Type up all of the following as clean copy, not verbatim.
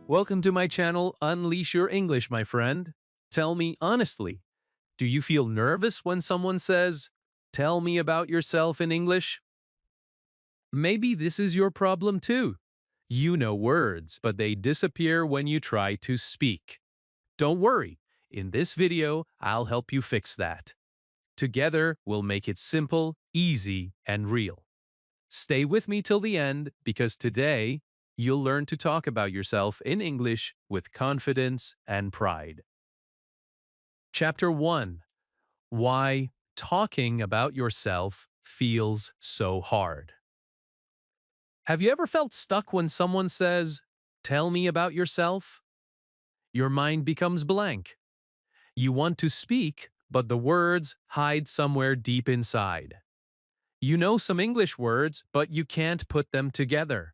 Welcome to my channel, Unleash Your English, my friend. Tell me honestly, do you feel nervous when someone says, "Tell me about yourself" in English? Maybe this is your problem too. You know words, but they disappear when you try to speak. Don't worry, in this video, I'll help you fix that. Together, we'll make it simple, easy, and real. Stay with me till the end because today you'll learn to talk about yourself in English with confidence and pride. Chapter 1: Why Talking About Yourself Feels So Hard. Have you ever felt stuck when someone says, "Tell me about yourself"? Your mind becomes blank. You want to speak, but the words hide somewhere deep inside. You know some English words, but you can't put them together.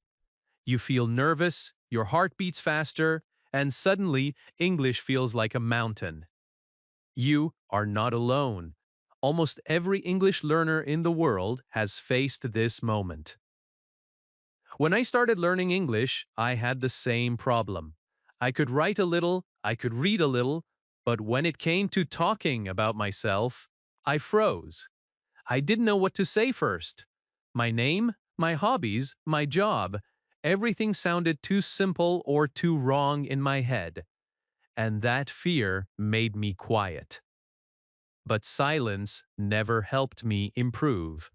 You feel nervous, your heart beats faster, and suddenly English feels like a mountain. You are not alone. Almost every English learner in the world has faced this moment. When I started learning English, I had the same problem. I could write a little, I could read a little, but when it came to talking about myself, I froze. I didn't know what to say first. My name, my hobbies, my job, everything sounded too simple or too wrong in my head. And that fear made me quiet. But silence never helped me improve.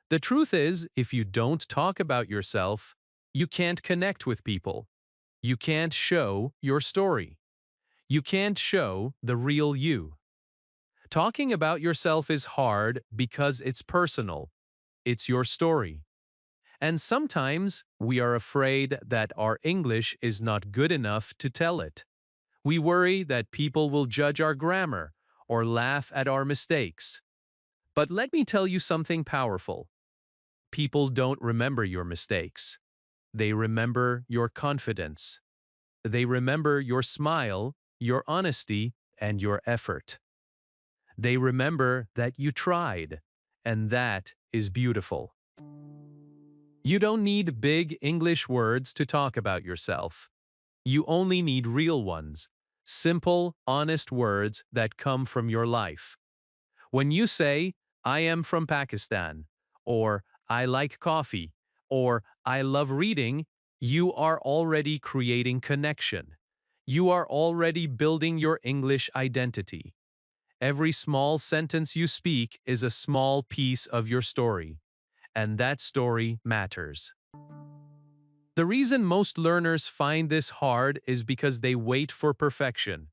The truth is, if you don't talk about yourself, you can't connect with people. You can't show your story. You can't show the real you. Talking about yourself is hard because it's personal. It's your story. And sometimes we are afraid that our English is not good enough to tell it. We worry that people will judge our grammar or laugh at our mistakes. But let me tell you something powerful. People don't remember your mistakes. They remember your confidence. They remember your smile, your honesty, and your effort. They remember that you tried, and that is beautiful. You don't need big English words to talk about yourself. You only need real ones, simple, honest words that come from your life. When you say, "I am from Pakistan," or "I like coffee," or "I love reading," you are already creating connection. You are already building your English identity. Every small sentence you speak is a small piece of your story, and that story matters. The reason most learners find this hard is because they wait for perfection.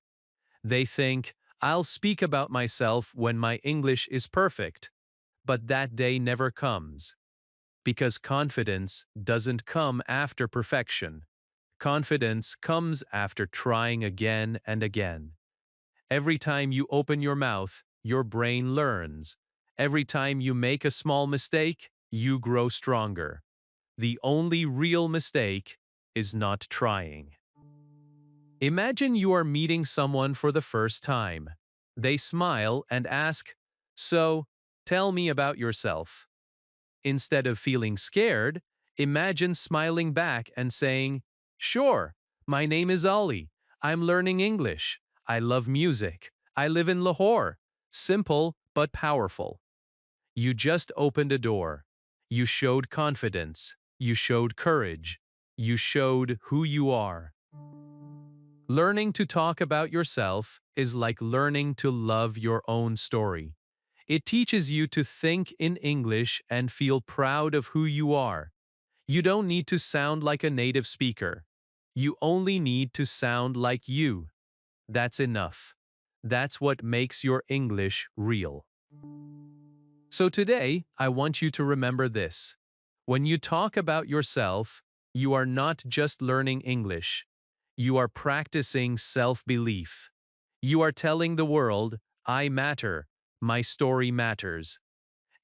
They think, "I'll speak about myself when my English is perfect," but that day never comes. Because confidence doesn't come after perfection. Confidence comes after trying again and again. Every time you open your mouth, your brain learns. Every time you make a small mistake, you grow stronger. The only real mistake is not trying. Imagine you are meeting someone for the first time. They smile and ask, "So, tell me about yourself." Instead of feeling scared, imagine smiling back and saying, "Sure, my name is Ali. I'm learning English. I love music. I live in Lahore." Simple but powerful. You just opened a door. You showed confidence. You showed courage. You showed who you are. Learning to talk about yourself is like learning to love your own story. It teaches you to think in English and feel proud of who you are. You don't need to sound like a native speaker. You only need to sound like you. That's enough. That's what makes your English real. So today, I want you to remember this. When you talk about yourself, you are not just learning English. You are practicing self-belief. You are telling the world, "I matter. My story matters."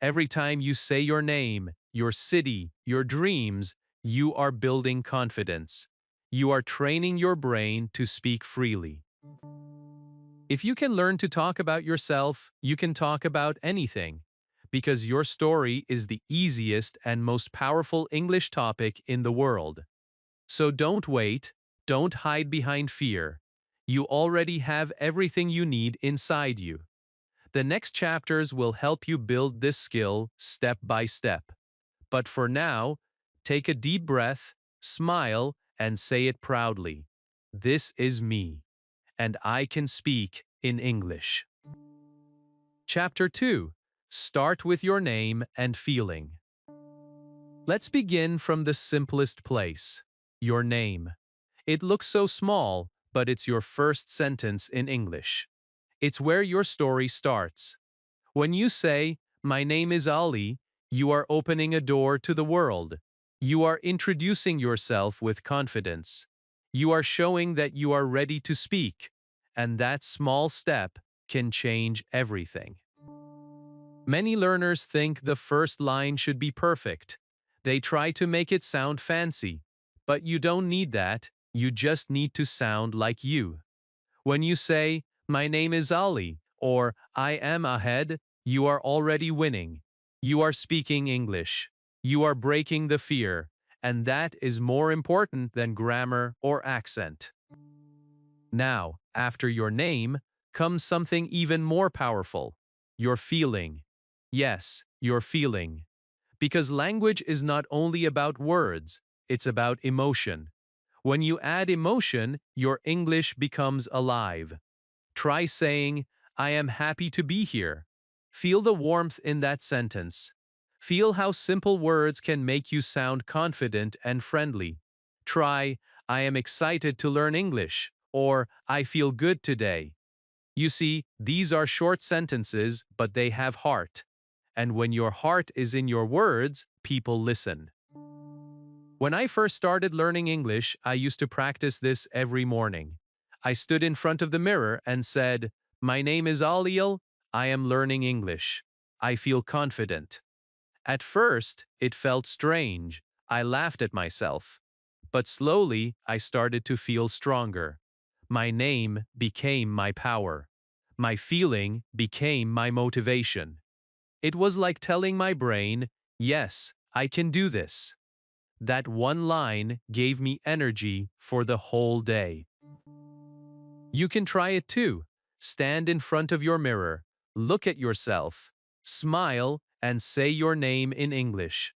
Every time you say your name, your city, your dreams, you are building confidence. You are training your brain to speak freely. If you can learn to talk about yourself, you can talk about anything. Because your story is the easiest and most powerful English topic in the world. So don't wait, Don't hide behind fear. You already have everything you need inside you. The next chapters will help you build this skill step by step. But for now, take a deep breath, smile, and say it proudly. This is me, and I can speak in English. Chapter 2. Start with your name and feeling. Let's begin from the simplest place, your name. It looks so small, but it's your first sentence in English. It's where your story starts. When you say, "My name is Ali," you are opening a door to the world. You are introducing yourself with confidence. You are showing that you are ready to speak, and that small step can change everything. Many learners think the first line should be perfect. They try to make it sound fancy, but you don't need that, you just need to sound like you. When you say, "My name is Ali," or "I am Ahead," you are already winning. You are speaking English. You are breaking the fear, and that is more important than grammar or accent. Now, after your name, comes something even more powerful, your feeling. Yes, your feeling. Because language is not only about words, it's about emotion. When you add emotion, your English becomes alive. Try saying, "I am happy to be here." Feel the warmth in that sentence. Feel how simple words can make you sound confident and friendly. Try, "I am excited to learn English," or "I feel good today." You see, these are short sentences, but they have heart. And when your heart is in your words, people listen. When I first started learning English, I used to practice this every morning. I stood in front of the mirror and said, "My name is Aliel. I am learning English. I feel confident." At first, it felt strange. I laughed at myself. But slowly, I started to feel stronger. My name became my power. My feeling became my motivation. It was like telling my brain, "Yes, I can do this." That one line gave me energy for the whole day. You can try it too. Stand in front of your mirror, look at yourself, smile, and say your name in English.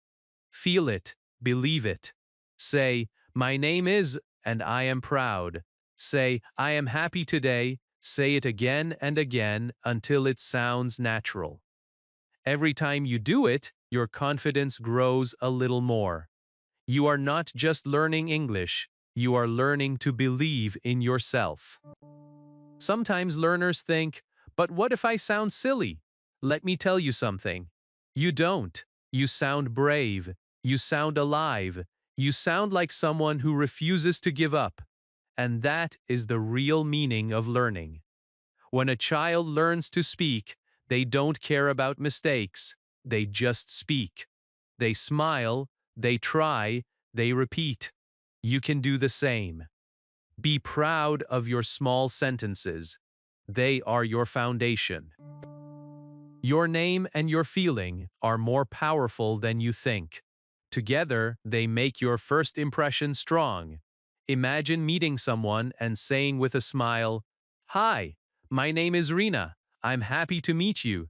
Feel it, believe it. Say, "My name is," and "I am proud." Say, "I am happy today." Say it again and again until it sounds natural. Every time you do it, your confidence grows a little more. You are not just learning English, you are learning to believe in yourself. Sometimes learners think, "But what if I sound silly?" Let me tell you something. You don't. You sound brave. You sound alive. You sound like someone who refuses to give up. And that is the real meaning of learning. When a child learns to speak, they don't care about mistakes. They just speak. They smile, they try, they repeat. You can do the same. Be proud of your small sentences. They are your foundation. Your name and your feeling are more powerful than you think. Together, they make your first impression strong. Imagine meeting someone and saying with a smile, "Hi, my name is Rina. I'm happy to meet you."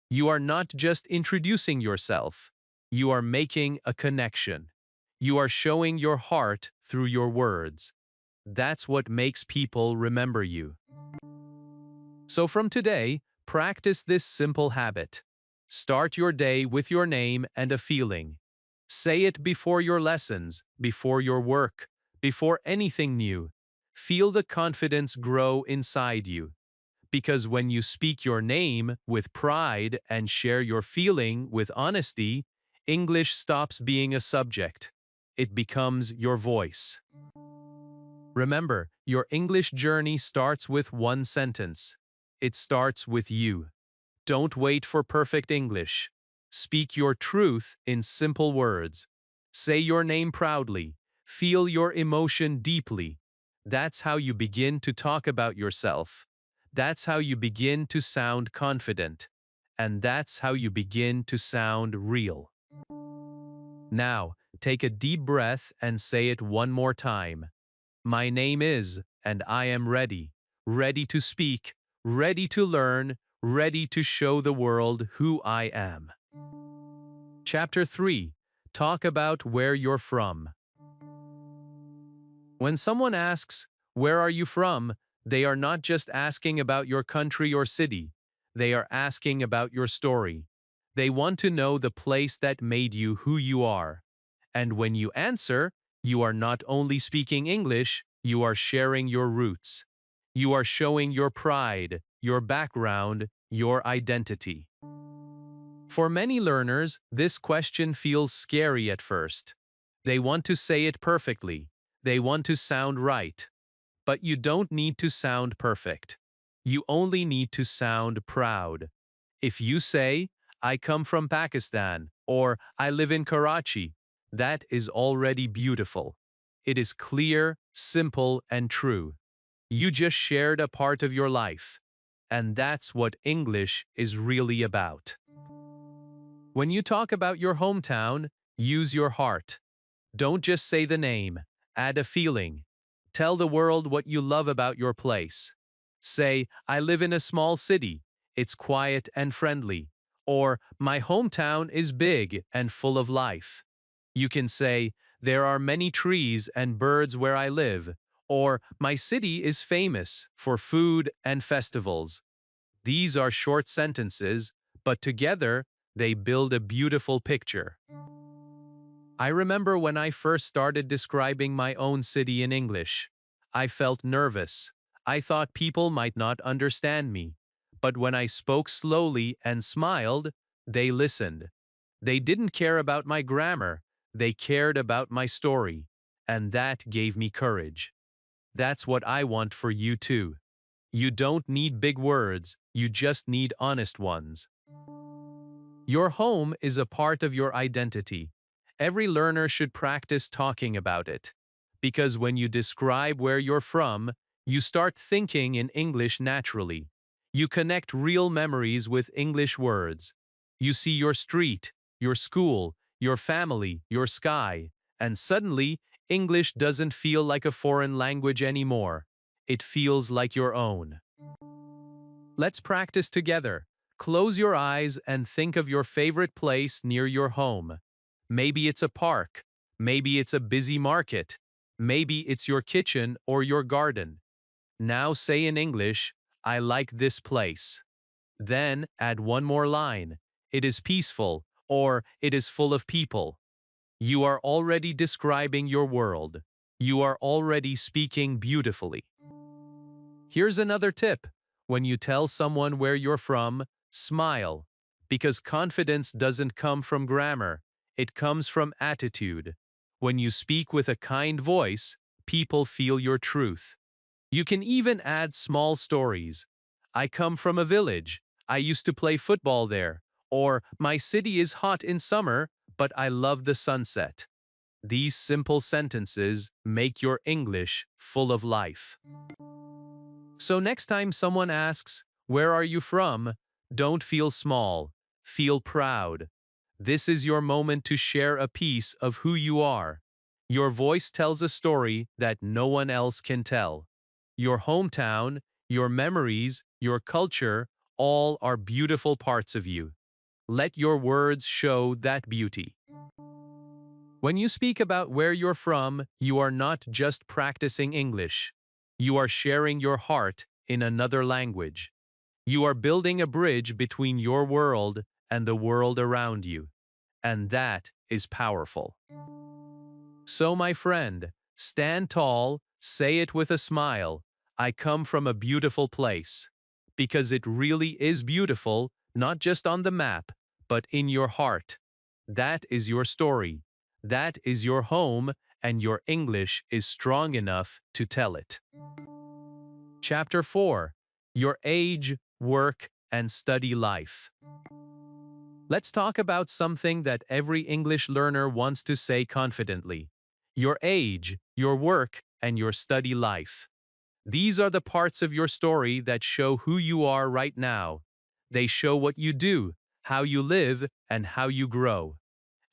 You are not just introducing yourself. You are making a connection. You are showing your heart through your words. That's what makes people remember you. So from today, practice this simple habit. Start your day with your name and a feeling. Say it before your lessons, before your work, before anything new. Feel the confidence grow inside you. Because when you speak your name with pride and share your feeling with honesty, English stops being a subject. It becomes your voice. Remember, your English journey starts with one sentence. It starts with you. Don't wait for perfect English. Speak your truth in simple words. Say your name proudly. Feel your emotion deeply. That's how you begin to talk about yourself. That's how you begin to sound confident. And that's how you begin to sound real. Now, take a deep breath and say it one more time. My name is, and I am ready. Ready to speak, ready to learn, ready to show the world who I am. Chapter 3. Talk about where you're from. When someone asks, "Where are you from?" they are not just asking about your country or city. They are asking about your story. They want to know the place that made you who you are. And when you answer, you are not only speaking English, you are sharing your roots. You are showing your pride, your background, your identity. For many learners, this question feels scary at first. They want to say it perfectly. They want to sound right. But you don't need to sound perfect. You only need to sound proud. If you say, "I come from Pakistan," or "I live in Karachi," that is already beautiful. It is clear, simple, and true. You just shared a part of your life. And that's what English is really about. When you talk about your hometown, use your heart. Don't just say the name, add a feeling. Tell the world what you love about your place. Say, "I live in a small city. It's quiet and friendly." Or, "My hometown is big and full of life." You can say, "There are many trees and birds where I live." Or, "My city is famous for food and festivals." These are short sentences, but together, they build a beautiful picture. I remember when I first started describing my own city in English. I felt nervous. I thought people might not understand me. But when I spoke slowly and smiled, they listened. They didn't care about my grammar, they cared about my story. And that gave me courage. That's what I want for you too. You don't need big words, you just need honest ones. Your home is a part of your identity. Every learner should practice talking about it. Because when you describe where you're from, you start thinking in English naturally. You connect real memories with English words. You see your street, your school, your family, your sky, and suddenly, English doesn't feel like a foreign language anymore. It feels like your own. Let's practice together. Close your eyes and think of your favorite place near your home. Maybe it's a park. Maybe it's a busy market. Maybe it's your kitchen or your garden. Now say in English, "I like this place." Then add one more line. "It is peaceful," or "It is full of people." You are already describing your world. You are already speaking beautifully. Here's another tip. When you tell someone where you're from, smile. Because confidence doesn't come from grammar, it comes from attitude. When you speak with a kind voice, people feel your truth. You can even add small stories. "I come from a village. I used to play football there." Or, "My city is hot in summer, but I love the sunset." These simple sentences make your English full of life. So next time someone asks, "Where are you from?" don't feel small, feel proud. This is your moment to share a piece of who you are. Your voice tells a story that no one else can tell. Your hometown, your memories, your culture, all are beautiful parts of you. Let your words show that beauty. When you speak about where you're from, you are not just practicing English. You are sharing your heart in another language. You are building a bridge between your world and the world around you. And that is powerful. So, my friend, stand tall, say it with a smile. "I come from a beautiful place." Because it really is beautiful, not just on the map, but in your heart. That is your story. That is your home, and your English is strong enough to tell it. Chapter 4. Your age, work, and study life. Let's talk about something that every English learner wants to say confidently. Your age, your work, and your study life. These are the parts of your story that show who you are right now. They show what you do, how you live, and how you grow.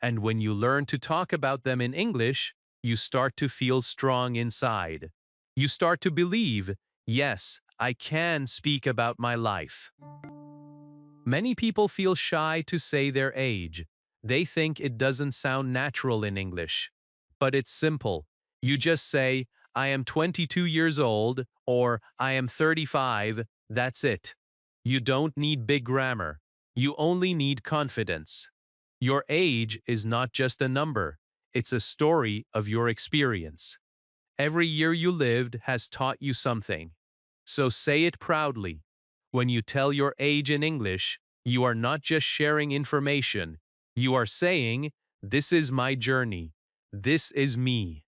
And when you learn to talk about them in English, you start to feel strong inside. You start to believe, yes, I can speak about my life. Many people feel shy to say their age. They think it doesn't sound natural in English. But it's simple. You just say, I am 22 years old, or I am 35, that's it. You don't need big grammar. You only need confidence. Your age is not just a number, it's a story of your experience. Every year you lived has taught you something. So say it proudly. When you tell your age in English, you are not just sharing information. You are saying, this is my journey. This is me.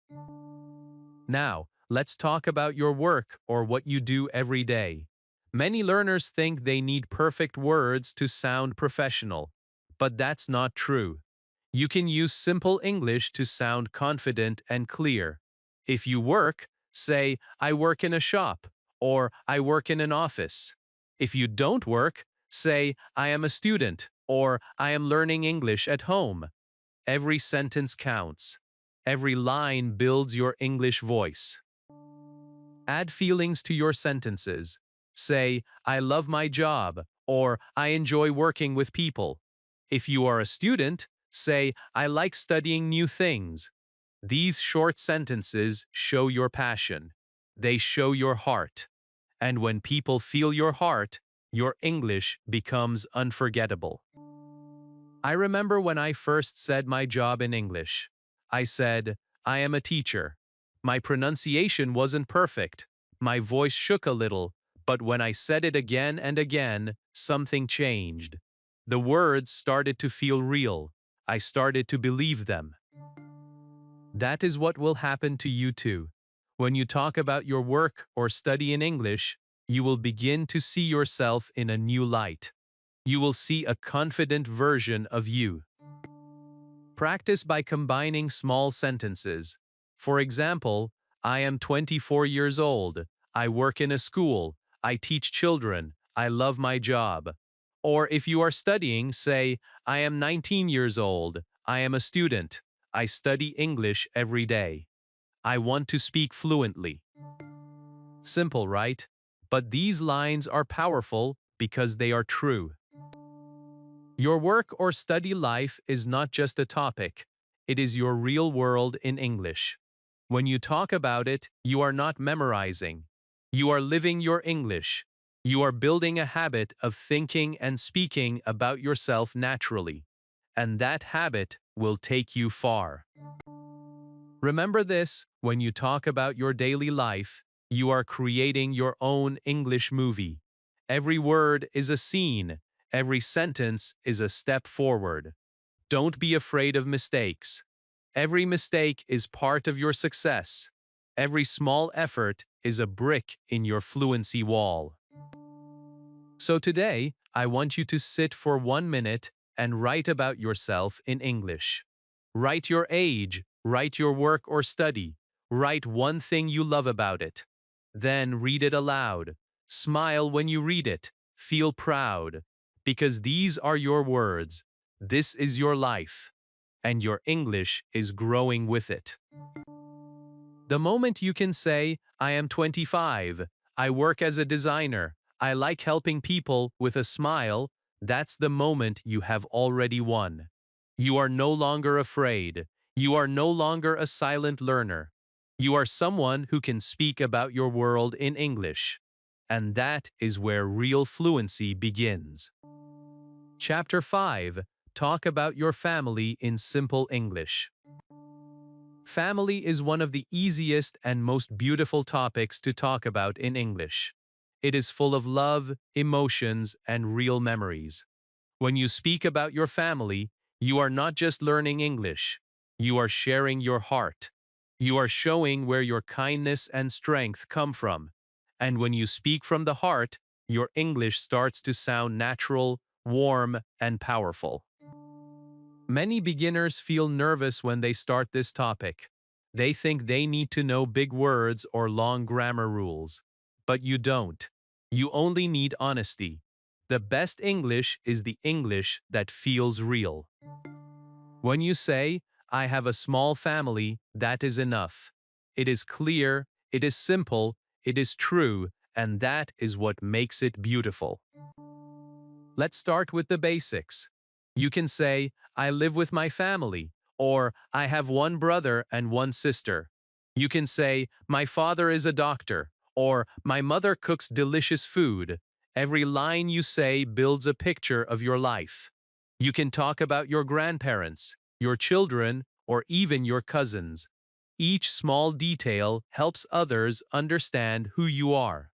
Now, let's talk about your work or what you do every day. Many learners think they need perfect words to sound professional, but that's not true. You can use simple English to sound confident and clear. If you work, say, I work in a shop, or I work in an office. If you don't work, say, I am a student, or I am learning English at home. Every sentence counts. Every line builds your English voice. Add feelings to your sentences. Say, I love my job, or I enjoy working with people. If you are a student, say, I like studying new things. These short sentences show your passion. They show your heart. And when people feel your heart, your English becomes unforgettable. I remember when I first said my job in English. I said, I am a teacher. My pronunciation wasn't perfect. My voice shook a little, but when I said it again and again, something changed. The words started to feel real. I started to believe them. That is what will happen to you too. When you talk about your work or study in English, you will begin to see yourself in a new light. You will see a confident version of you. Practice by combining small sentences. For example, I am 24 years old. I work in a school. I teach children. I love my job. Or if you are studying, say, I am 19 years old. I am a student. I study English every day. I want to speak fluently. Simple, right? But these lines are powerful because they are true. Your work or study life is not just a topic, it is your real world in English. When you talk about it, you are not memorizing. You are living your English. You are building a habit of thinking and speaking about yourself naturally. And that habit will take you far. Remember this, when you talk about your daily life, you are creating your own English movie. Every word is a scene. Every sentence is a step forward. Don't be afraid of mistakes. Every mistake is part of your success. Every small effort is a brick in your fluency wall. So today, I want you to sit for 1 minute and write about yourself in English. Write your age, write your work or study, write one thing you love about it. Then read it aloud. Smile when you read it. Feel proud. Because these are your words. This is your life. And your English is growing with it. The moment you can say, I am 25, I work as a designer, I like helping people with a smile, that's the moment you have already won. You are no longer afraid. You are no longer a silent learner. You are someone who can speak about your world in English. And that is where real fluency begins. Chapter 5. Talk about your family in simple English. Family is one of the easiest and most beautiful topics to talk about in English. It is full of love, emotions, and real memories. When you speak about your family, you are not just learning English. You are sharing your heart. You are showing where your kindness and strength come from. And when you speak from the heart, your English starts to sound natural, warm, and powerful. Many beginners feel nervous when they start this topic. They think they need to know big words or long grammar rules. But you don't. You only need honesty. The best English is the English that feels real. When you say, I have a small family, that is enough. It is clear, It is simple, it is true, and that is what makes it beautiful. Let's start with the basics. You can say, I live with my family, or I have one brother and one sister. You can say, my father is a doctor, or my mother cooks delicious food. Every line you say builds a picture of your life. You can talk about your grandparents, your children, or even your cousins. Each small detail helps others understand who you are.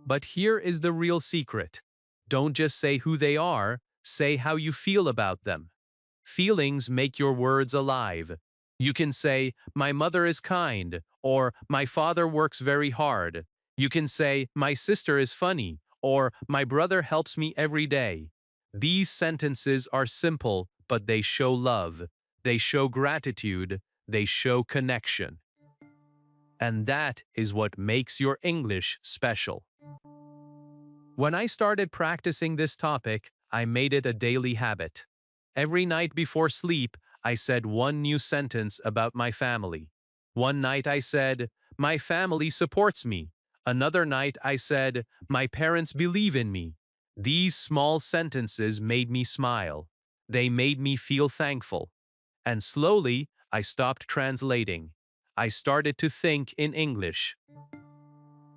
But here is the real secret. Don't just say who they are, say how you feel about them. Feelings make your words alive. You can say, my mother is kind, or my father works very hard. You can say, my sister is funny, or my brother helps me every day. These sentences are simple, but they show love. They show gratitude. They show connection. And that is what makes your English special. When I started practicing this topic, I made it a daily habit. Every night before sleep, I said one new sentence about my family. One night I said, my family supports me. Another night I said, my parents believe in me. These small sentences made me smile. They made me feel thankful. And slowly, I stopped translating. I started to think in English.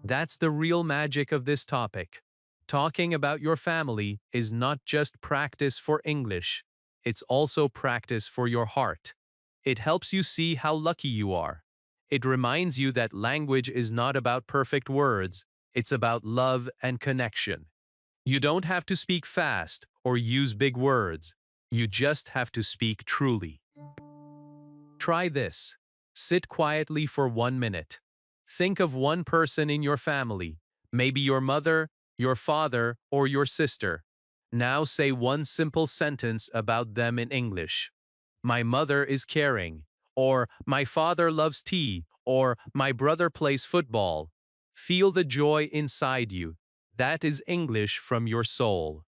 That's the real magic of this topic. Talking about your family is not just practice for English, it's also practice for your heart. It helps you see how lucky you are. It reminds you that language is not about perfect words, it's about love and connection. You don't have to speak fast or use big words. You just have to speak truly. Try this. Sit quietly for 1 minute. Think of one person in your family, maybe your mother, your father, or your sister. Now say one simple sentence about them in English. My mother is caring, or my father loves tea, or my brother plays football. Feel the joy inside you. That is English from your soul.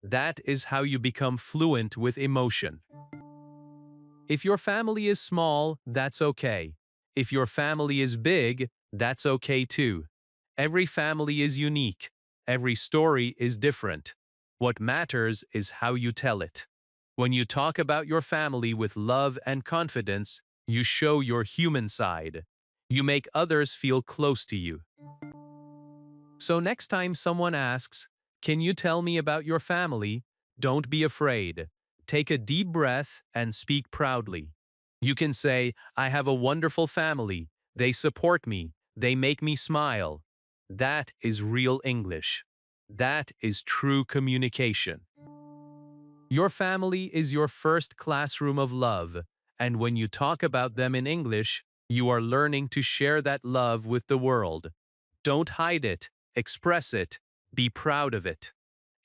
That is how you become fluent with emotion. If your family is small, that's okay. If your family is big, that's okay too. Every family is unique. Every story is different. What matters is how you tell it. When you talk about your family with love and confidence, you show your human side. You make others feel close to you. So next time someone asks, can you tell me about your family? Don't be afraid. Take a deep breath and speak proudly. You can say, I have a wonderful family. They support me. They make me smile. That is real English. That is true communication. Your family is your first classroom of love, and when you talk about them in English, you are learning to share that love with the world. Don't hide it, express it, be proud of it.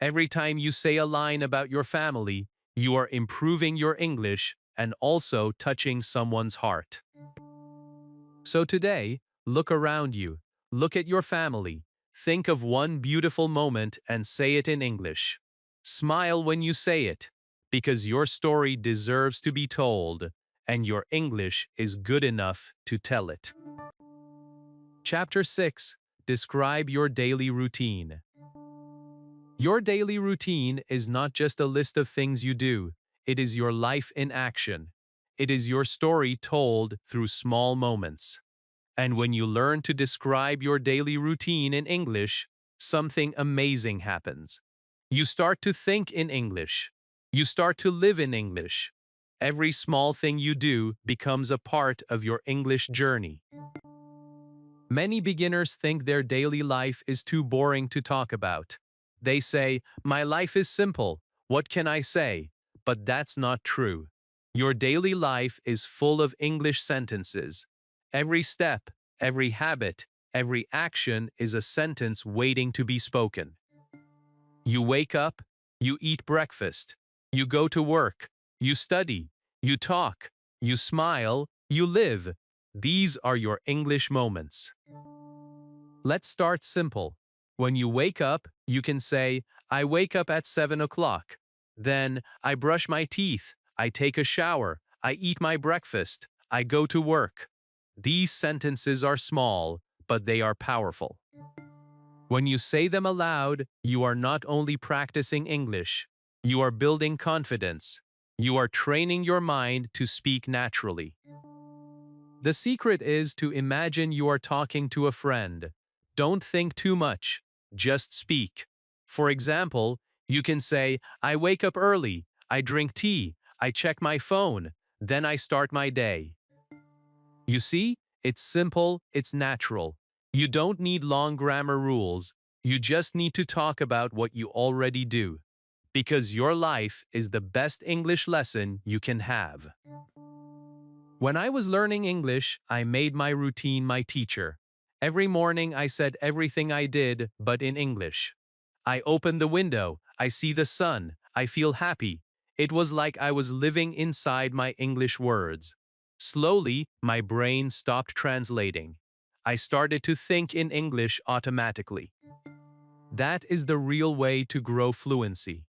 Every time you say a line about your family, you are improving your English and also touching someone's heart. So today, look around you, look at your family, think of one beautiful moment and say it in English. Smile when you say it, because your story deserves to be told, and your English is good enough to tell it. Chapter 6. Describe your daily routine. Your daily routine is not just a list of things you do, it is your life in action. It is your story told through small moments. And when you learn to describe your daily routine in English, something amazing happens. You start to think in English. You start to live in English. Every small thing you do becomes a part of your English journey. Many beginners think their daily life is too boring to talk about. They say, my life is simple, what can I say? But that's not true. Your daily life is full of English sentences. Every step, every habit, every action is a sentence waiting to be spoken. You wake up, you eat breakfast, you go to work, you study, you talk, you smile, you live. These are your English moments. Let's start simple. When you wake up, you can say, I wake up at 7 o'clock. Then, I brush my teeth, I take a shower, I eat my breakfast, I go to work. These sentences are small, but they are powerful. When you say them aloud, you are not only practicing English, you are building confidence. You are training your mind to speak naturally. The secret is to imagine you are talking to a friend. Don't think too much, just speak. For example, you can say, I wake up early, I drink tea, I check my phone, then I start my day. You see, it's simple, it's natural. You don't need long grammar rules. You just need to talk about what you already do. Because your life is the best English lesson you can have. When I was learning English, I made my routine my teacher. Every morning I said everything I did, but in English. I open the window, I see the sun, I feel happy. It was like I was living inside my English words. Slowly, my brain stopped translating. I started to think in English automatically. That is the real way to grow fluency.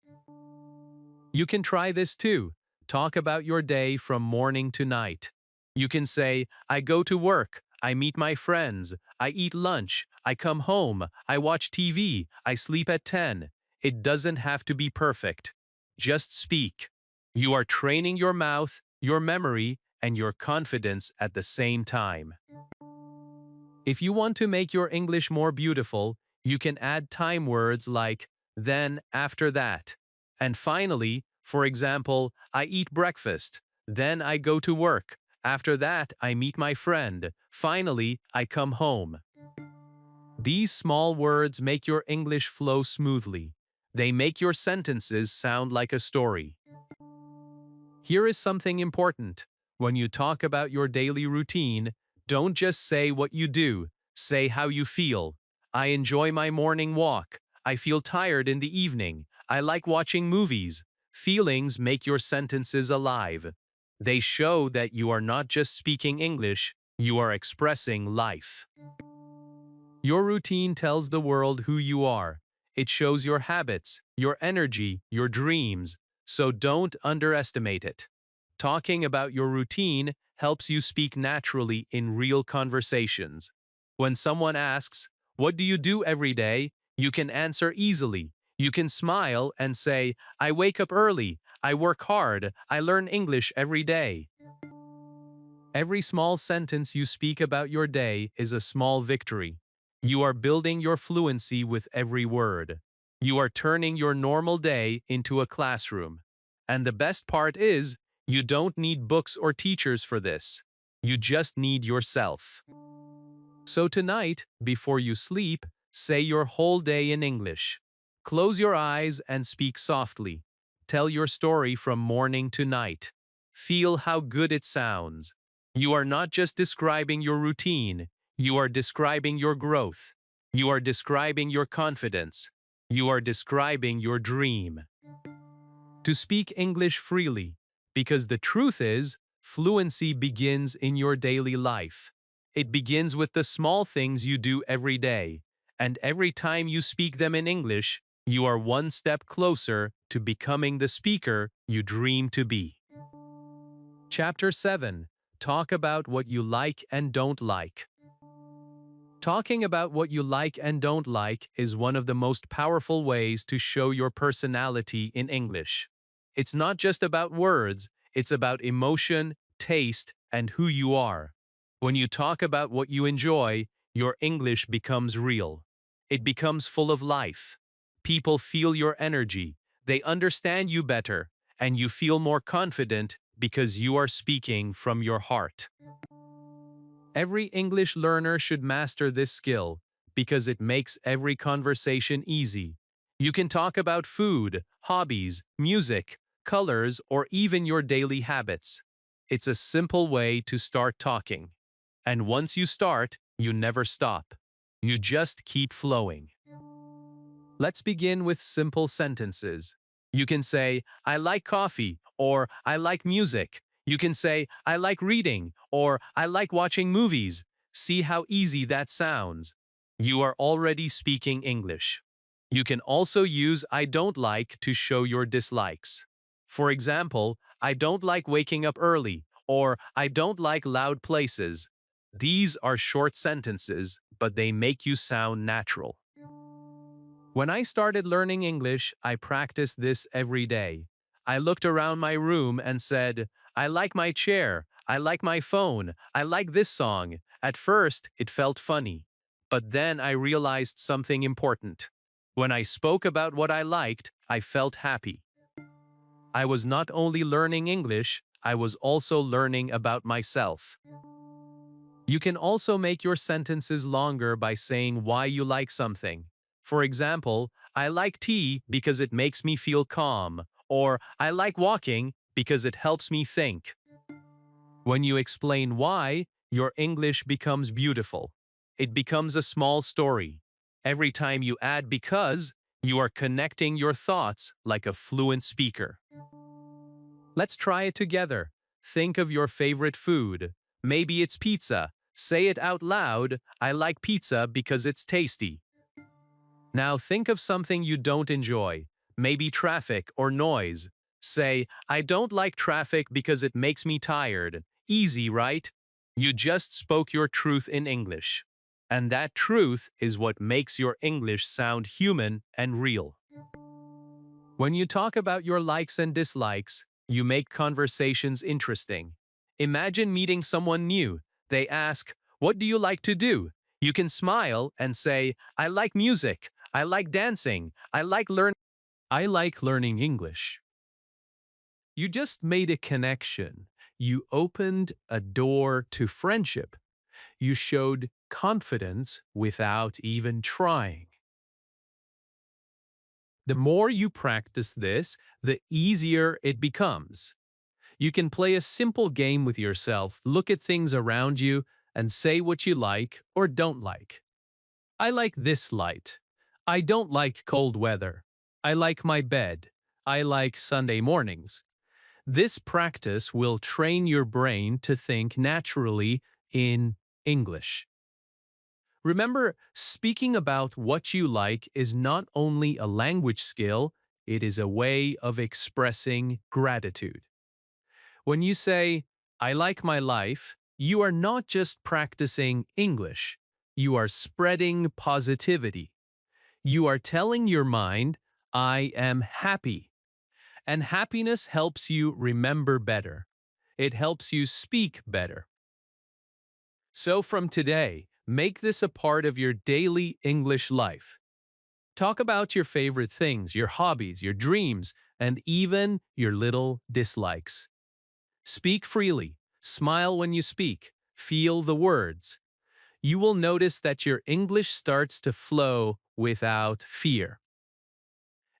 You can try this too. Talk about your day from morning to night. You can say, I go to work, I meet my friends, I eat lunch, I come home, I watch TV, I sleep at 10. It doesn't have to be perfect. Just speak. You are training your mouth, your memory, and your confidence at the same time. If you want to make your English more beautiful, you can add time words like then, after that. And finally, for example, I eat breakfast, then I go to work, after that I meet my friend, finally I come home. These small words make your English flow smoothly. They make your sentences sound like a story. Here is something important. When you talk about your daily routine, don't just say what you do, say how you feel. I enjoy my morning walk. I feel tired in the evening. I like watching movies. Feelings make your sentences alive. They show that you are not just speaking English, you are expressing life. Your routine tells the world who you are. It shows your habits, your energy, your dreams, so don't underestimate it. Talking about your routine helps you speak naturally in real conversations. When someone asks, what do you do every day? You can answer easily. You can smile and say, I wake up early, I work hard, I learn English every day. Every small sentence you speak about your day is a small victory. You are building your fluency with every word. You are turning your normal day into a classroom. And the best part is, you don't need books or teachers for this. You just need yourself. So tonight, before you sleep, say your whole day in English. Close your eyes and speak softly. Tell your story from morning to night. Feel how good it sounds. You are not just describing your routine, you are describing your growth. You are describing your confidence. You are describing your dream. To speak English freely, because the truth is, fluency begins in your daily life. It begins with the small things you do every day, and every time you speak them in English, you are one step closer to becoming the speaker you dream to be. Chapter 7. Talk about what you like and don't like. Talking about what you like and don't like is one of the most powerful ways to show your personality in English. It's not just about words, it's about emotion, taste, and who you are. When you talk about what you enjoy, your English becomes real. It becomes full of life. People feel your energy, they understand you better, and you feel more confident because you are speaking from your heart. Every English learner should master this skill because it makes every conversation easy. You can talk about food, hobbies, music, colors, or even your daily habits. It's a simple way to start talking. And once you start, you never stop. You just keep flowing. Let's begin with simple sentences. You can say, I like coffee, or I like music. You can say, I like reading, or I like watching movies. See how easy that sounds. You are already speaking English. You can also use I don't like to show your dislikes. For example, I don't like waking up early, or I don't like loud places. These are short sentences, but they make you sound natural. When I started learning English, I practiced this every day. I looked around my room and said, I like my chair, I like my phone, I like this song. At first, it felt funny. But then I realized something important. When I spoke about what I liked, I felt happy. I was not only learning English, I was also learning about myself. You can also make your sentences longer by saying why you like something. For example, I like tea because it makes me feel calm, or I like walking because it helps me think. When you explain why, your English becomes beautiful. It becomes a small story. Every time you add because, you are connecting your thoughts like a fluent speaker. Let's try it together. Think of your favorite food. Maybe it's pizza. Say it out loud, I like pizza because it's tasty. Now think of something you don't enjoy. Maybe traffic or noise. Say, I don't like traffic because it makes me tired. Easy, right? You just spoke your truth in English. And that truth is what makes your English sound human and real. When you talk about your likes and dislikes, you make conversations interesting. Imagine meeting someone new. They ask, what do you like to do? You can smile and say, I like music, I like dancing, I like learning English. You just made a connection. You opened a door to friendship. You showed confidence without even trying. The more you practice this, the easier it becomes. You can play a simple game with yourself, look at things around you, and say what you like or don't like. I like this light. I don't like cold weather. I like my bed. I like Sunday mornings. This practice will train your brain to think naturally in English. Remember, speaking about what you like is not only a language skill, it is a way of expressing gratitude. When you say, I like my life, you are not just practicing English. You are spreading positivity. You are telling your mind, I am happy. And happiness helps you remember better. It helps you speak better. So from today, make this a part of your daily English life. Talk about your favorite things, your hobbies, your dreams, and even your little dislikes. Speak freely. Smile when you speak. Feel the words. You will notice that your English starts to flow without fear.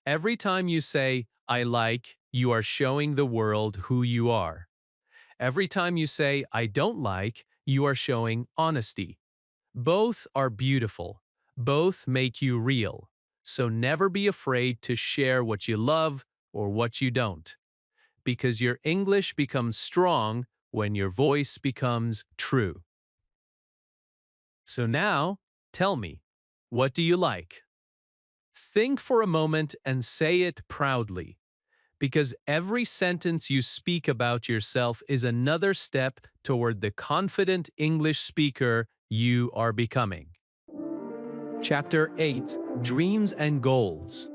Every time you say, I like, you are showing the world who you are. Every time you say, I don't like, you are showing honesty. Both are beautiful. Both make you real. So never be afraid to share what you love or what you don't. Because your English becomes strong when your voice becomes true. So now, tell me, what do you like? Think for a moment and say it proudly, because every sentence you speak about yourself is another step toward the confident English speaker you are becoming. Chapter 8: Dreams and Goals.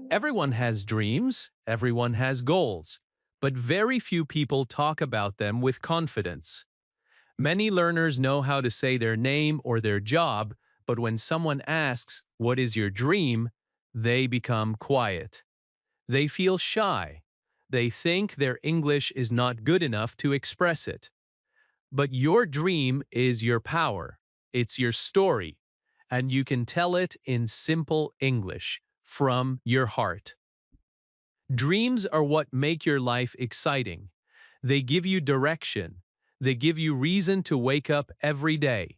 Everyone has dreams, everyone has goals, but very few people talk about them with confidence. Many learners know how to say their name or their job, but when someone asks, what is your dream? They become quiet. They feel shy. They think their English is not good enough to express it. But your dream is your power. It's your story. And you can tell it in simple English, from your heart. Dreams are what make your life exciting. They give you direction. They give you reason to wake up every day.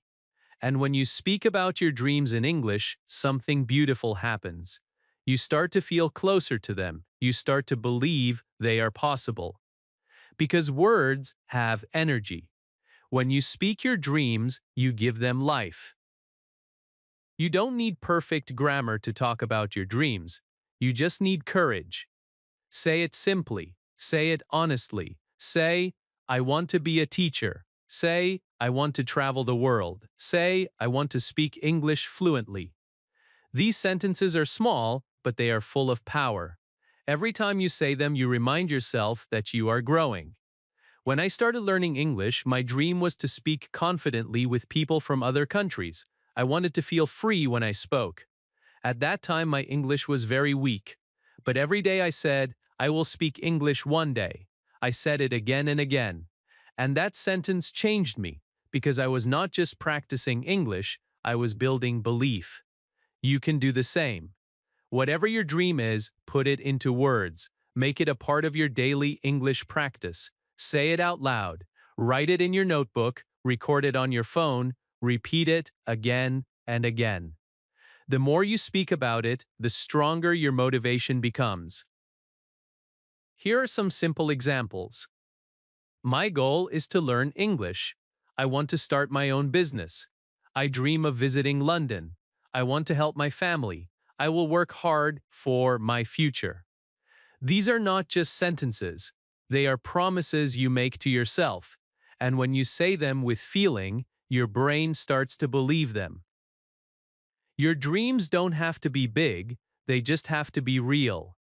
And when you speak about your dreams in English, something beautiful happens. You start to feel closer to them. You start to believe they are possible. Because words have energy. When you speak your dreams, you give them life. You don't need perfect grammar to talk about your dreams. You just need courage. Say it simply. Say it honestly. Say, I want to be a teacher. Say, I want to travel the world. Say, I want to speak English fluently. These sentences are small, but they are full of power. Every time you say them, you remind yourself that you are growing. When I started learning English, my dream was to speak confidently with people from other countries. I wanted to feel free when I spoke. At that time, my English was very weak. But every day I said, I will speak English one day. I said it again and again. And that sentence changed me, because I was not just practicing English, I was building belief. You can do the same. Whatever your dream is, put it into words. Make it a part of your daily English practice. Say it out loud. Write it in your notebook, record it on your phone, repeat it again and again. The more you speak about it, the stronger your motivation becomes. Here are some simple examples. My goal is to learn English. I want to start my own business. I dream of visiting London. I want to help my family. I will work hard for my future. These are not just sentences. They are promises you make to yourself. And when you say them with feeling, your brain starts to believe them. Your dreams don't have to be big, they just have to be real.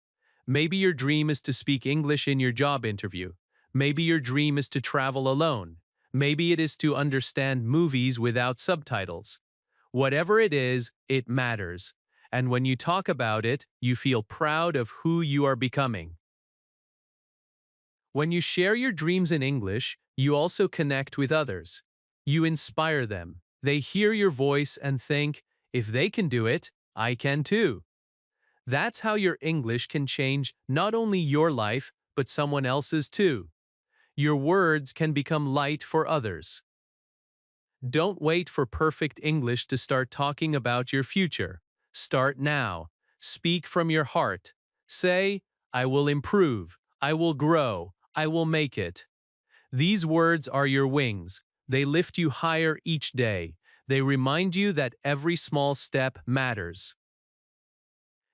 Maybe your dream is to speak English in your job interview. Maybe your dream is to travel alone. Maybe it is to understand movies without subtitles. Whatever it is, it matters. And when you talk about it, you feel proud of who you are becoming. When you share your dreams in English, you also connect with others. You inspire them. They hear your voice and think, if they can do it, I can too. That's how your English can change not only your life, but someone else's too. Your words can become light for others. Don't wait for perfect English to start talking about your future. Start now. Speak from your heart. Say, I will improve. I will grow. I will make it. These words are your wings. They lift you higher each day. They remind you that every small step matters.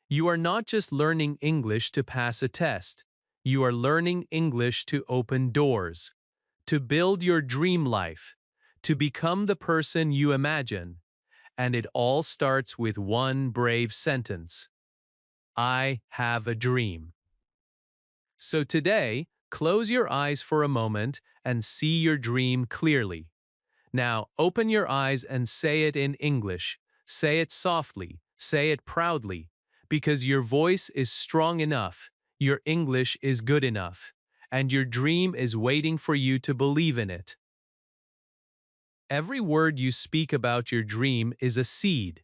You are not just learning English to pass a test. You are learning English to open doors, to build your dream life, to become the person you imagine. And it all starts with one brave sentence. I have a dream. So today, close your eyes for a moment and see your dream clearly. Now, open your eyes and say it in English. Say it softly. Say it proudly. Because your voice is strong enough, your English is good enough, and your dream is waiting for you to believe in it. Every word you speak about your dream is a seed,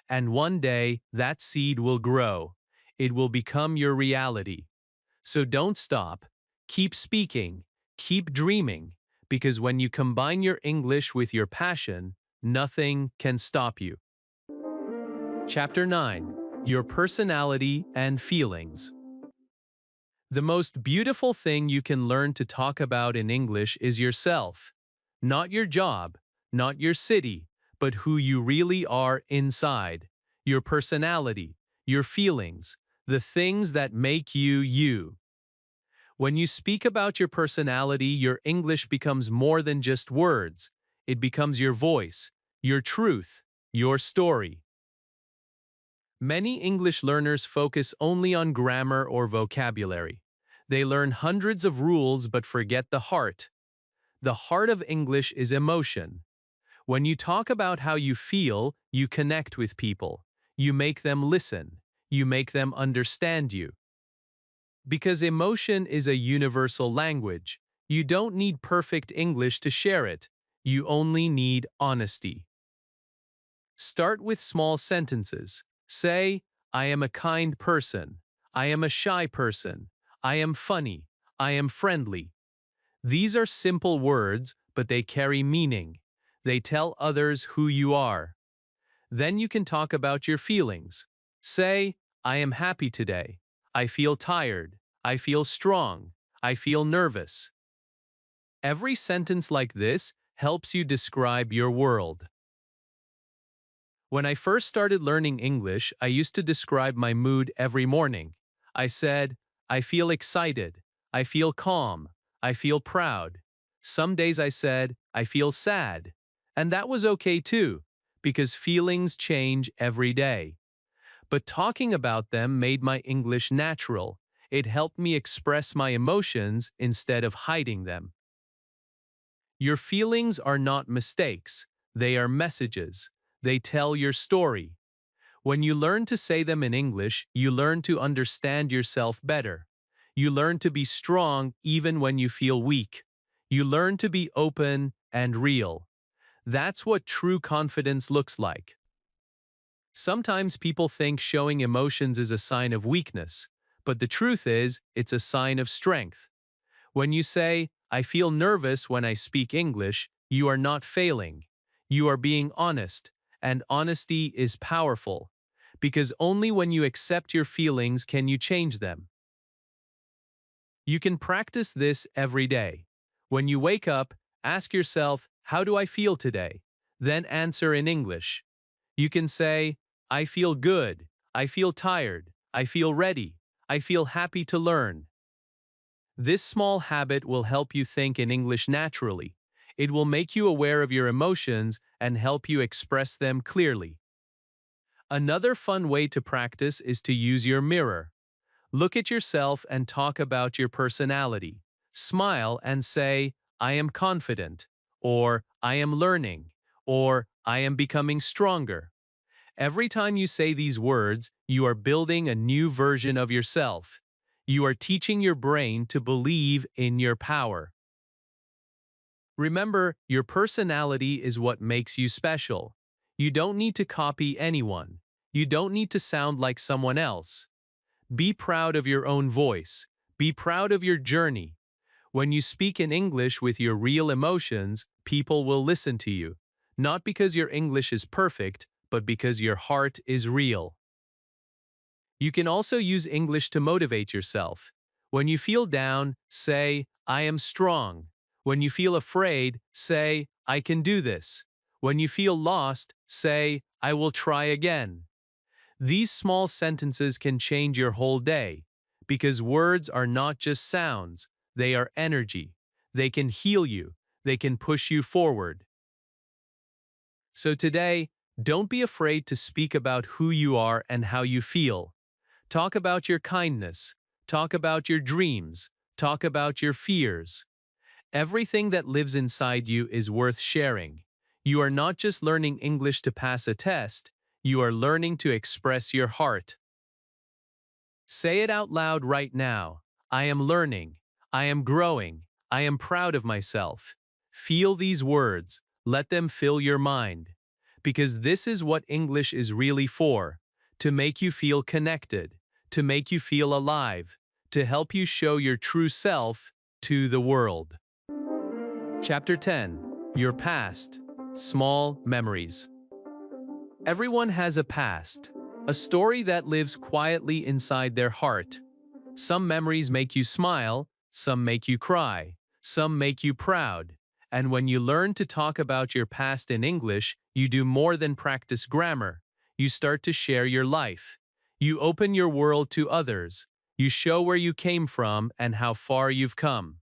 and one day that seed will grow. It will become your reality. So don't stop. Keep speaking. Keep dreaming. Because when you combine your English with your passion, nothing can stop you. Chapter 9. Your Personality and Feelings. The most beautiful thing you can learn to talk about in English is yourself. Not your job, not your city, but who you really are inside. Your personality, your feelings, the things that make you you. When you speak about your personality, your English becomes more than just words. It becomes your voice, your truth, your story. Many English learners focus only on grammar or vocabulary. They learn hundreds of rules but forget the heart. The heart of English is emotion. When you talk about how you feel, you connect with people. You make them listen. You make them understand you. Because emotion is a universal language, you don't need perfect English to share it. You only need honesty. Start with small sentences. Say, I am a kind person. I am a shy person. I am funny. I am friendly. These are simple words, but they carry meaning. They tell others who you are. Then you can talk about your feelings. Say, I am happy today. I feel tired. I feel strong. I feel nervous. Every sentence like this helps you describe your world. When I first started learning English, I used to describe my mood every morning. I said, I feel excited. I feel calm. I feel proud. Some days I said, I feel sad. And that was okay too, because feelings change every day. But talking about them made my English natural. It helped me express my emotions instead of hiding them. Your feelings are not mistakes, they are messages. They tell your story. When you learn to say them in English, you learn to understand yourself better. You learn to be strong even when you feel weak. You learn to be open and real. That's what true confidence looks like. Sometimes people think showing emotions is a sign of weakness, but the truth is, it's a sign of strength. When you say, I feel nervous when I speak English, you are not failing. You are being honest, and honesty is powerful, because only when you accept your feelings can you change them. You can practice this every day. When you wake up, ask yourself, how do I feel today? Then answer in English. You can say, I feel good, I feel tired, I feel ready, I feel happy to learn. This small habit will help you think in English naturally. It will make you aware of your emotions and help you express them clearly. Another fun way to practice is to use your mirror. Look at yourself and talk about your personality. Smile and say, I am confident, or I am learning, or I am becoming stronger. Every time you say these words, you are building a new version of yourself. You are teaching your brain to believe in your power. Remember, your personality is what makes you special. You don't need to copy anyone. You don't need to sound like someone else. Be proud of your own voice. Be proud of your journey. When you speak in English with your real emotions, people will listen to you. Not because your English is perfect, but because your heart is real. You can also use English to motivate yourself. When you feel down, say, I am strong. When you feel afraid, say, I can do this. When you feel lost, say, I will try again. These small sentences can change your whole day, because words are not just sounds, they are energy. They can heal you, they can push you forward. So today, don't be afraid to speak about who you are and how you feel. Talk about your kindness. Talk about your dreams. Talk about your fears. Everything that lives inside you is worth sharing. You are not just learning English to pass a test, you are learning to express your heart. Say it out loud right now. I am learning. I am growing. I am proud of myself. Feel these words. Let them fill your mind. Because this is what English is really for. To make you feel connected. To make you feel alive. To help you show your true self to the world. Chapter 10. Your Past. Small Memories. Everyone has a past. A story that lives quietly inside their heart. Some memories make you smile, some make you cry, some make you proud. And when you learn to talk about your past in English, you do more than practice grammar. You start to share your life. You open your world to others. You show where you came from and how far you've come.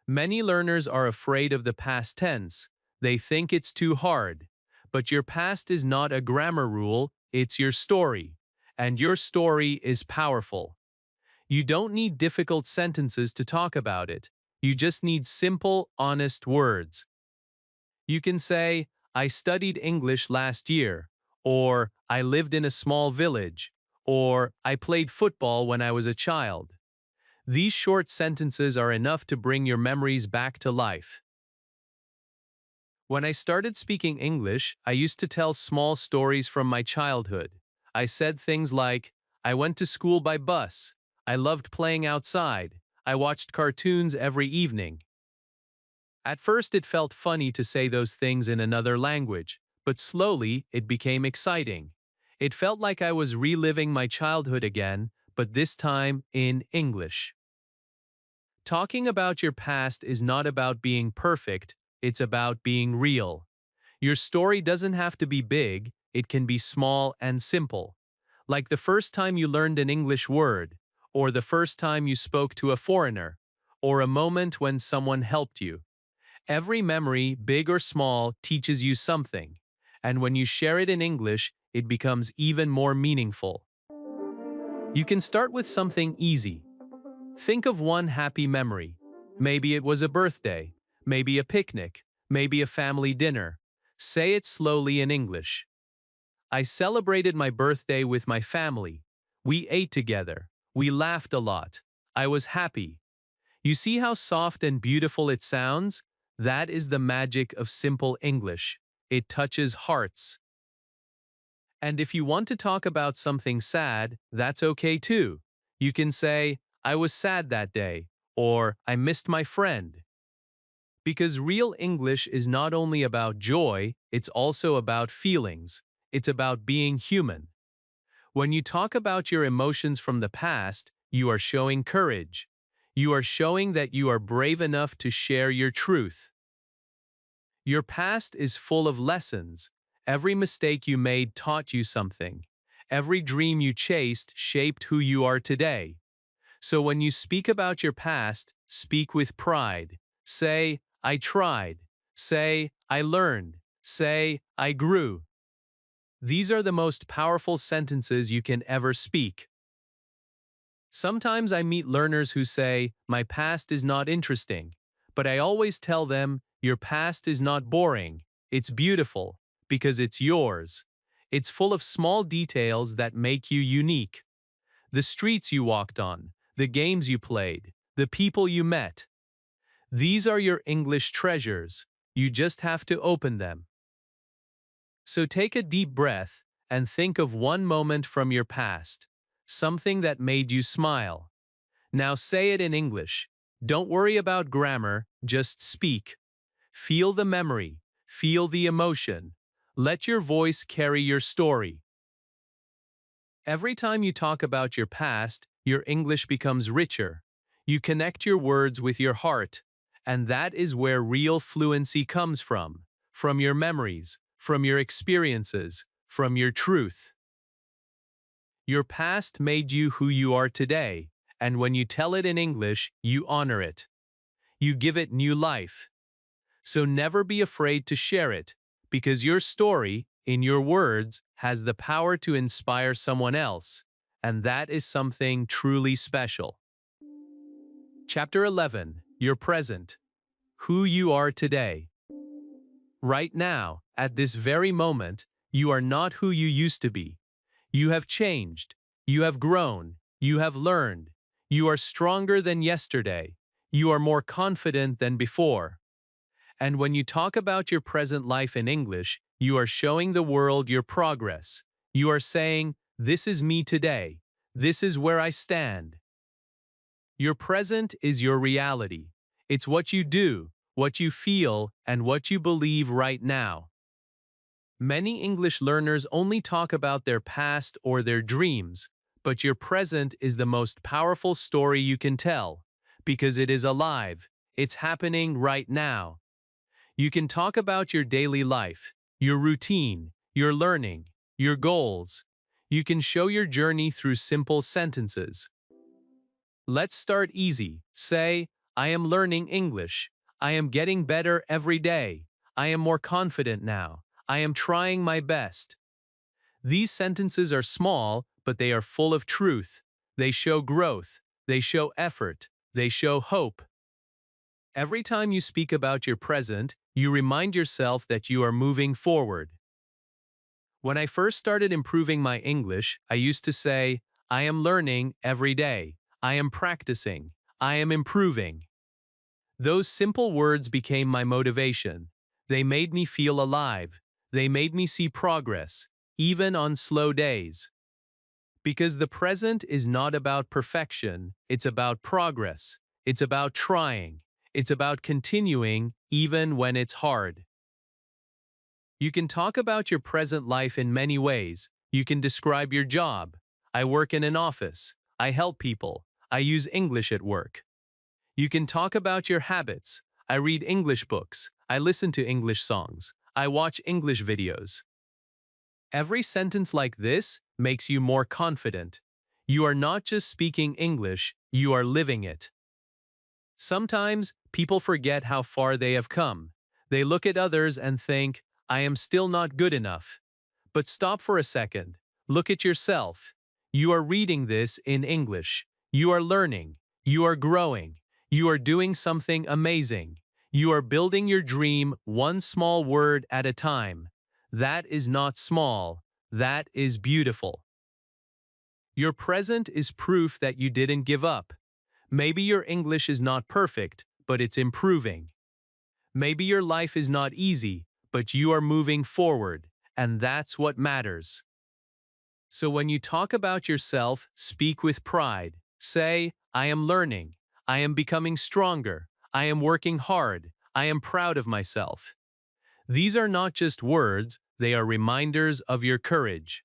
Many learners are afraid of the past tense. They think it's too hard. But your past is not a grammar rule, it's your story. And your story is powerful. You don't need difficult sentences to talk about it. You just need simple, honest words. You can say, I studied English last year, or I lived in a small village, or I played football when I was a child. These short sentences are enough to bring your memories back to life. When I started speaking English, I used to tell small stories from my childhood. I said things like, I went to school by bus. I loved playing outside. I watched cartoons every evening. At first it felt funny to say those things in another language, but slowly it became exciting. It felt like I was reliving my childhood again, but this time in English. Talking about your past is not about being perfect, it's about being real. Your story doesn't have to be big, it can be small and simple. Like the first time you learned an English word, or the first time you spoke to a foreigner, or a moment when someone helped you. Every memory, big or small, teaches you something, and when you share it in English, it becomes even more meaningful. You can start with something easy. Think of one happy memory. Maybe it was a birthday, maybe a picnic, maybe a family dinner. Say it slowly in English. I celebrated my birthday with my family. We ate together. We laughed a lot. I was happy. You see how soft and beautiful it sounds? That is the magic of simple English. It touches hearts. And if you want to talk about something sad, that's okay too. You can say, I was sad that day, or I missed my friend. Because real English is not only about joy, it's also about feelings. It's about being human. When you talk about your emotions from the past, you are showing courage. You are showing that you are brave enough to share your truth. Your past is full of lessons. Every mistake you made taught you something. Every dream you chased shaped who you are today. So when you speak about your past, speak with pride. Say, I tried. Say, I learned. Say, I grew. These are the most powerful sentences you can ever speak. Sometimes I meet learners who say, my past is not interesting, but I always tell them, your past is not boring, it's beautiful, because it's yours. It's full of small details that make you unique. The streets you walked on, the games you played, the people you met. These are your English treasures. You just have to open them. So take a deep breath and think of one moment from your past, something that made you smile. Now say it in English. Don't worry about grammar, just speak. Feel the memory, feel the emotion. Let your voice carry your story. Every time you talk about your past, your English becomes richer. You connect your words with your heart, and that is where real fluency comes from your memories, from your experiences, from your truth. Your past made you who you are today, and when you tell it in English, you honor it. You give it new life. So never be afraid to share it, because your story, in your words, has the power to inspire someone else, and that is something truly special. Chapter 11. Your present. Who you are today. Right now, at this very moment, you are not who you used to be. You have changed. You have grown. You have learned. You are stronger than yesterday. You are more confident than before. And when you talk about your present life in English, you are showing the world your progress. You are saying, this is me today. This is where I stand. Your present is your reality. It's what you do, what you feel, and what you believe right now. Many English learners only talk about their past or their dreams, but your present is the most powerful story you can tell, because it is alive. It's happening right now. You can talk about your daily life, your routine, your learning, your goals. You can show your journey through simple sentences. Let's start easy. Say, I am learning English. I am getting better every day. I am more confident now. I am trying my best. These sentences are small, but they are full of truth. They show growth. They show effort. They show hope. Every time you speak about your present, you remind yourself that you are moving forward. When I first started improving my English, I used to say, I am learning every day. I am practicing. I am improving. Those simple words became my motivation. They made me feel alive. They made me see progress, even on slow days. Because the present is not about perfection, it's about progress. It's about trying. It's about continuing even when it's hard. You can talk about your present life in many ways. You can describe your job. I work in an office. I help people. I use English at work. You can talk about your habits. I read English books. I listen to English songs. I watch English videos. Every sentence like this makes you more confident. You are not just speaking English, you are living it. Sometimes people forget how far they have come. They look at others and think, I am still not good enough. But stop for a second. Look at yourself. You are reading this in English. You are learning. You are growing. You are doing something amazing. You are building your dream one small word at a time. That is not small. That is beautiful. Your present is proof that you didn't give up. Maybe your English is not perfect, but it's improving. Maybe your life is not easy, but you are moving forward, and that's what matters. So when you talk about yourself, speak with pride. Say, I am learning. I am becoming stronger. I am working hard. I am proud of myself. These are not just words, they are reminders of your courage.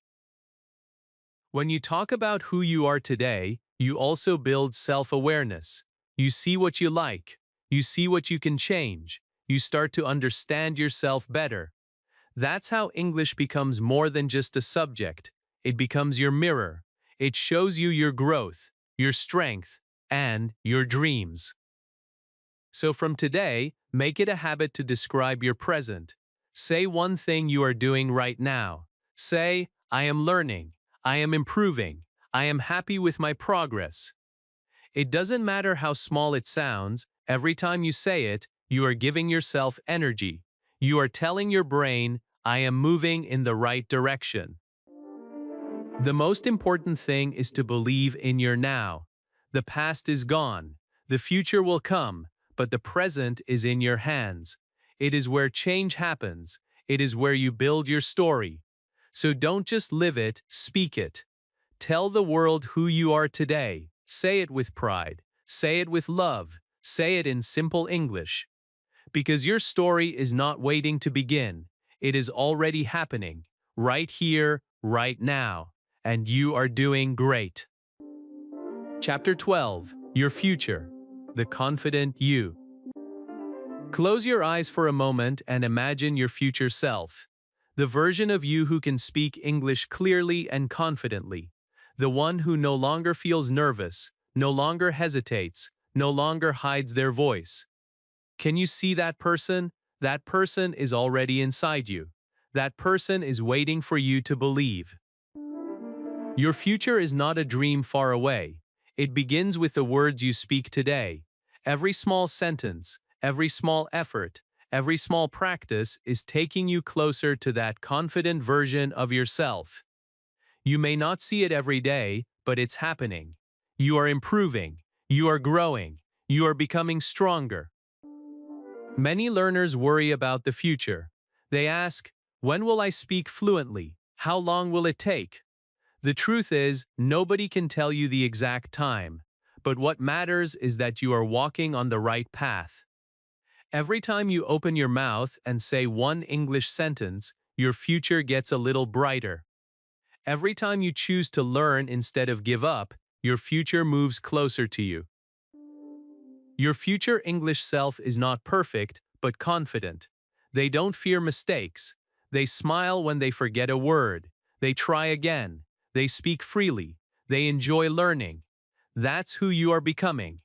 When you talk about who you are today, you also build self-awareness. You see what you like. You see what you can change. You start to understand yourself better. That's how English becomes more than just a subject. It becomes your mirror. It shows you your growth, your strength, and your dreams. So from today, make it a habit to describe your present. Say one thing you are doing right now. Say, I am learning. I am improving. I am happy with my progress. It doesn't matter how small it sounds, every time you say it, you are giving yourself energy. You are telling your brain, I am moving in the right direction. The most important thing is to believe in your now. The past is gone. The future will come, but the present is in your hands. It is where change happens. It is where you build your story. So don't just live it, speak it. Tell the world who you are today. Say it with pride. Say it with love. Say it in simple English. Because your story is not waiting to begin. It is already happening. Right here, right now. And you are doing great. Chapter 12. Your Future. The Confident You. Close your eyes for a moment and imagine your future self. The version of you who can speak English clearly and confidently. The one who no longer feels nervous, no longer hesitates, no longer hides their voice. Can you see that person? That person is already inside you. That person is waiting for you to believe. Your future is not a dream far away. It begins with the words you speak today. Every small sentence, every small effort, every small practice is taking you closer to that confident version of yourself. You may not see it every day, but it's happening. You are improving. You are growing. You are becoming stronger. Many learners worry about the future. They ask, when will I speak fluently? How long will it take? The truth is, nobody can tell you the exact time, but what matters is that you are walking on the right path. Every time you open your mouth and say one English sentence, your future gets a little brighter. Every time you choose to learn instead of give up, your future moves closer to you. Your future English self is not perfect, but confident. They don't fear mistakes. They smile when they forget a word. They try again. They speak freely. They enjoy learning. That's who you are becoming.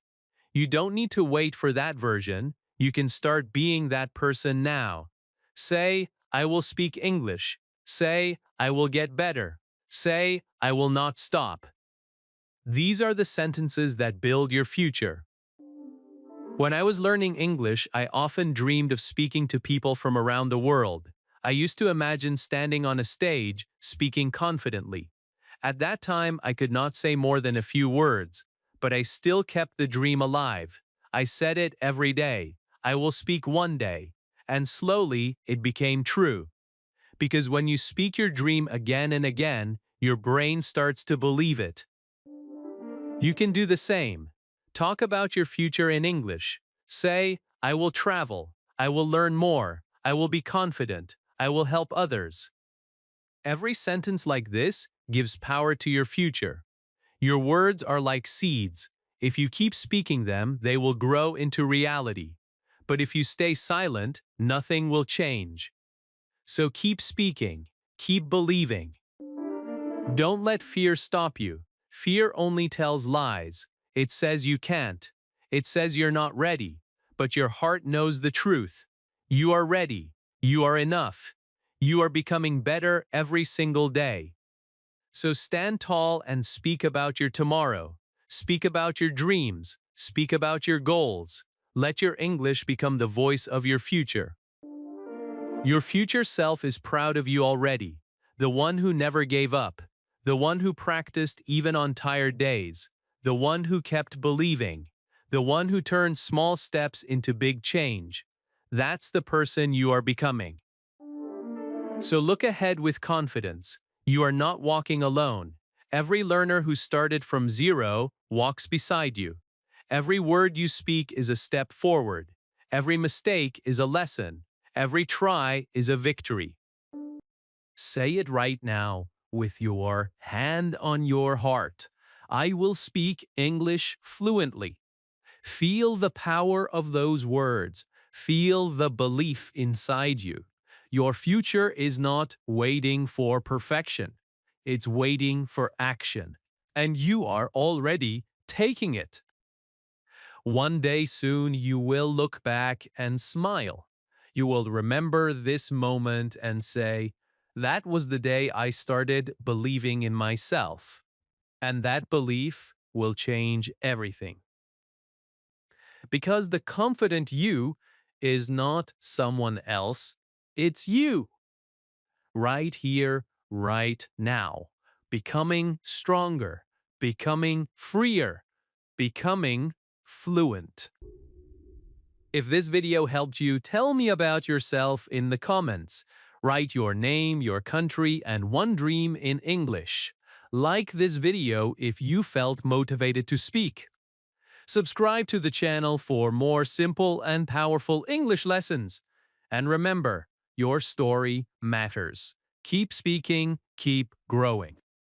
You don't need to wait for that version. You can start being that person now. Say, I will speak English. Say, I will get better. Say, I will not stop. These are the sentences that build your future. When I was learning English, I often dreamed of speaking to people from around the world. I used to imagine standing on a stage, speaking confidently. At that time, I could not say more than a few words, but I still kept the dream alive. I said it every day. I will speak one day. And slowly, it became true. Because when you speak your dream again and again, your brain starts to believe it. You can do the same. Talk about your future in English. Say, I will travel. I will learn more. I will be confident. I will help others. Every sentence like this gives power to your future. Your words are like seeds. If you keep speaking them, they will grow into reality. But if you stay silent, nothing will change. So keep speaking. Keep believing. Don't let fear stop you. Fear only tells lies. It says you can't. It says you're not ready, but your heart knows the truth. You are ready. You are enough. You are becoming better every single day. So stand tall and speak about your tomorrow. Speak about your dreams. Speak about your goals. Let your English become the voice of your future. Your future self is proud of you already. The one who never gave up. The one who practiced even on tired days. The one who kept believing. The one who turned small steps into big change. That's the person you are becoming. So look ahead with confidence. You are not walking alone. Every learner who started from zero walks beside you. Every word you speak is a step forward. Every mistake is a lesson. Every try is a victory. Say it right now with your hand on your heart. I will speak English fluently. Feel the power of those words. Feel the belief inside you. Your future is not waiting for perfection. It's waiting for action. And you are already taking it. One day soon you will look back and smile. You will remember this moment and say, that was the day I started believing in myself. And that belief will change everything. Because the confident you is not someone else, it's you. Right here, right now. Becoming stronger, becoming freer, becoming fluent. If this video helped you, tell me about yourself in the comments. Write your name, your country, and one dream in English. Like this video if you felt motivated to speak. Subscribe to the channel for more simple and powerful English lessons. And remember, your story matters. Keep speaking, keep growing.